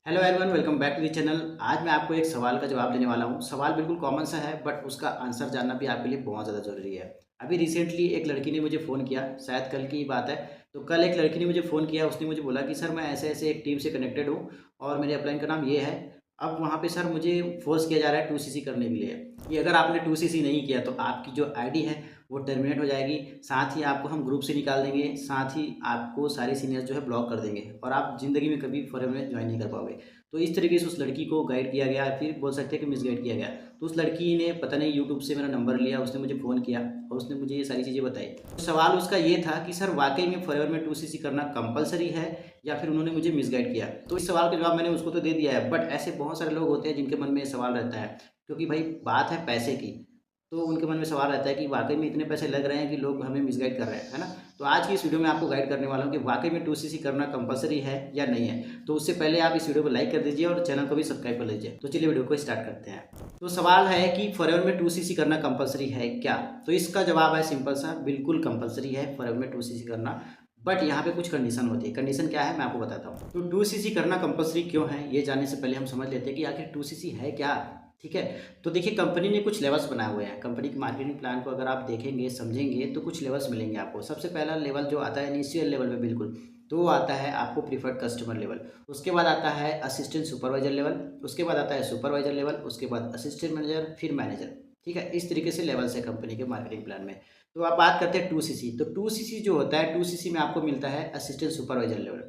Hello everyone, welcome back to the channel. आज मैं आपको एक सवाल का जवाब देने वाला हूँ। सवाल बिल्कुल कॉमन सा है बट उसका आंसर जानना भी आपके लिए बहुत ज़्यादा ज़रूरी है। अभी रिसेंटली एक लड़की ने मुझे फ़ोन किया, शायद कल की ही बात है। तो कल एक लड़की ने मुझे फ़ोन किया, उसने मुझे बोला कि सर मैं ऐसे-ऐसे एक टीम से कनेक्टेड हूँ और मेरे अपलाइन का नाम ये है। अब वहाँ पे सर मुझे फ़ोर्स किया जा रहा है 2सीसी करने के लिए कि अगर आपने 2सीसी नहीं किया तो आपकी जो आईडी है वो टर्मिनेट हो जाएगी। साथ ही आपको हम ग्रुप से निकाल देंगे, साथ ही आपको सारे सीनियर्स जो है ब्लॉक कर देंगे और आप ज़िंदगी में कभी फॉरेन में जॉइन नहीं कर पाओगे। तो इस तरीके से उस लड़की को गाइड किया गया, फिर बोल सकते हैं कि मिसगाइड किया गया। तो उस लड़की ने पता नहीं यूट्यूब से मेरा नंबर लिया, उसने मुझे फ़ोन किया और उसने मुझे ये सारी चीज़ें बताई। तो सवाल उसका ये था कि सर वाक़ई में फॉरएवर में 2सीसी करना कंपल्सरी है या फिर उन्होंने मुझे मिसगाइड किया? तो इस सवाल का जवाब मैंने उसको तो दे दिया है, बट ऐसे बहुत सारे लोग होते हैं जिनके मन में ये सवाल रहता है, क्योंकि भाई बात है पैसे की। तो उनके मन में सवाल रहता है कि वाक़ई में इतने पैसे लग रहे हैं कि लोग हमें मिसगाइड कर रहे हैं, है ना? तो आज की इस वीडियो में आपको गाइड करने वाला हूँ कि वाक़ई में 2सीसी करना कंपल्सरी है या नहीं है। तो उससे पहले आप इस वीडियो को लाइक कर दीजिए और चैनल को भी सब्सक्राइब कर लीजिए। तो चलिए वीडियो को स्टार्ट करते हैं। तो सवाल है कि फॉरएवर में 2सीसी करना कंपल्सरी है क्या? तो इसका जवाब है सिंपल सा, बिल्कुल कंपल्सरी है फॉरएवर में 2सीसी करना। बट यहाँ पे कुछ कंडीशन होती है। कंडीशन क्या है मैं आपको बताता हूँ। तो 2सीसी करना कंपल्सरी क्यों है, ये जानने से पहले हम समझ लेते हैं कि आखिर 2सीसी है क्या? ठीक है? तो देखिए, कंपनी ने कुछ लेवल्स बनाए हुए हैं। कंपनी के मार्केटिंग प्लान को अगर आप देखेंगे, समझेंगे तो कुछ लेवल्स मिलेंगे आपको। सबसे पहला लेवल जो आता है इनिशियल लेवल पे बिल्कुल, तो वो आता है आपको प्रीफर्ड कस्टमर लेवल। उसके बाद आता है असिस्टेंट सुपरवाइज़र लेवल, उसके बाद आता है सुपरवाइज़र लेवल, उसके बाद असिस्टेंट मैनेजर, फिर मैनेजर। ठीक है? इस तरीके से लेवल्स है कंपनी के मार्केटिंग प्लान में। तो अब बात करते हैं 2सीसी। तो 2सीसी जो होता है, 2सीसी में आपको मिलता है असिस्टेंट सुपरवाइज़र लेवल।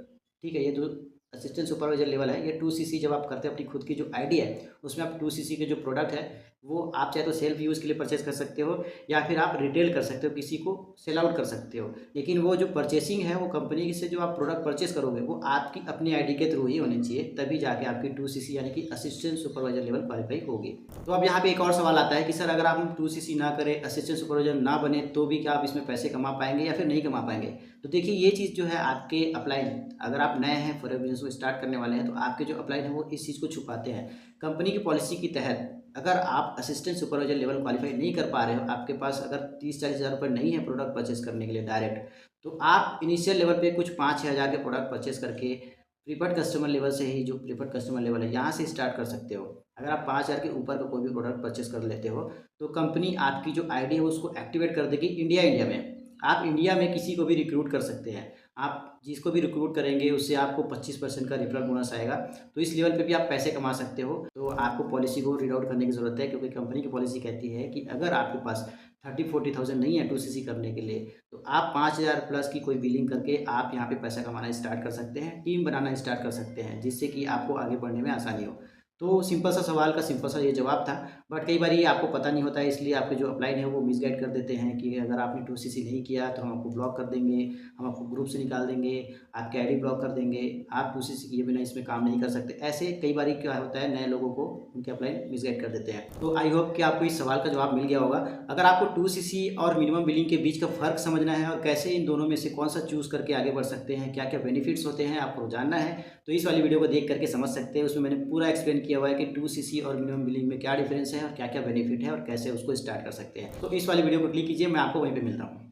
ठीक है? ये जो असिस्टेंट सुपरवाइज़र लेवल है, ये 2सीसी जब आप करते हैं अपनी खुद की जो आईडी है, उसमें आप 2सीसी के जो प्रोडक्ट है, वो आप चाहे तो सेल्फ यूज़ के लिए परचेज़ कर सकते हो या फिर आप रिटेल कर सकते हो, किसी को सेल आउट कर सकते हो। लेकिन वो जो परचेसिंग है, वो कंपनी से जो आप प्रोडक्ट परचेज़ करोगे, वो आपकी अपनी आईडी के थ्रू ही होनी चाहिए, तभी जाके आपकी 2सीसी यानी कि असिस्टेंट सुपरवाइज़र लेवल क्वालीफाई होगी। तो अब यहाँ पे एक और सवाल आता है कि सर अगर आप हम 2सीसी ना करें, असिस्टेंट सुपरवाइज़र ना बने, तो भी क्या आप इसमें पैसे कमा पाएँगे या फिर नहीं कमा पाएँगे? तो देखिए, ये चीज़ जो है आपके अपलाइन, अगर आप नए हैं फॉरएवर बिज़नेस को स्टार्ट करने वाले हैं, तो आपके जो अपलाइन है वो इस चीज़ को छुपाते हैं। कंपनी की पॉलिसी के तहत अगर आप असिस्टेंट सुपरवाइज़र लेवल क्वालीफाई नहीं कर पा रहे हो, आपके पास अगर 30-40 हज़ार रुपये नहीं है प्रोडक्ट परचेज़ करने के लिए डायरेक्ट, तो आप इनिशियल लेवल पे कुछ 5-6 हज़ार के प्रोडक्ट परचेज़ करके प्रीफर्ड कस्टमर लेवल से ही, जो प्रीफर्ड कस्टमर लेवल है, यहाँ से स्टार्ट कर सकते हो। अगर आप 5,000 के ऊपर का कोई भी प्रोडक्ट परचेज़ कर लेते हो, तो कंपनी आपकी जो आईडी है उसको एक्टिवेट कर देगी इंडिया में। आप इंडिया में किसी को भी रिक्रूट कर सकते हैं। आप जिसको भी रिक्रूट करेंगे उससे आपको 25% का रेफरल बोनस आएगा। तो इस लेवल पे भी आप पैसे कमा सकते हो। तो आपको पॉलिसी को रीड आउट करने की ज़रूरत है, क्योंकि कंपनी की पॉलिसी कहती है कि अगर आपके पास 30-40,000 नहीं है 2सीसी करने के लिए, तो आप 5,000 प्लस की कोई बिलिंग करके आप यहाँ पे पैसा कमाना स्टार्ट कर सकते हैं, टीम बनाना स्टार्ट कर सकते हैं, जिससे कि आपको आगे बढ़ने में आसानी हो। तो सिंपल सा सवाल का सिंपल सा ये जवाब था। बट कई बार ये आपको पता नहीं होता है, इसलिए आपके जो अपलाइन है वो मिसगाइड कर देते हैं कि अगर आपने 2सीसी नहीं किया तो हम आपको ब्लॉक कर देंगे, हम आपको ग्रुप से निकाल देंगे, आपकी आईडी ब्लॉक कर देंगे, आप 2सीसी किए बिना इसमें काम नहीं कर सकते। ऐसे कई बार क्या होता है, नए लोगों को उनके अपलाइन मिसगाइड कर देते हैं। तो आई होप कि आपको इस सवाल का जवाब मिल गया होगा। अगर आपको 2सीसी और मिनिमम बिलिंग के बीच का फ़र्क समझना है और कैसे इन दोनों में से कौन सा चूज़ करके आगे बढ़ सकते हैं, क्या-क्या बेनिफिट्स होते हैं, आपको जानना है, तो इस वाली वीडियो को देख करके समझ सकते हैं। उसमें मैंने पूरा एक्सप्लेन किया हुआ है कि 2सीसी और मिनिमम बिलिंग में क्या डिफरेंस है और क्या-क्या बेनिफिट है और कैसे उसको स्टार्ट कर सकते हैं। तो इस वाली वीडियो को क्लिक कीजिए, मैं आपको वहीं पे मिलता हूँ।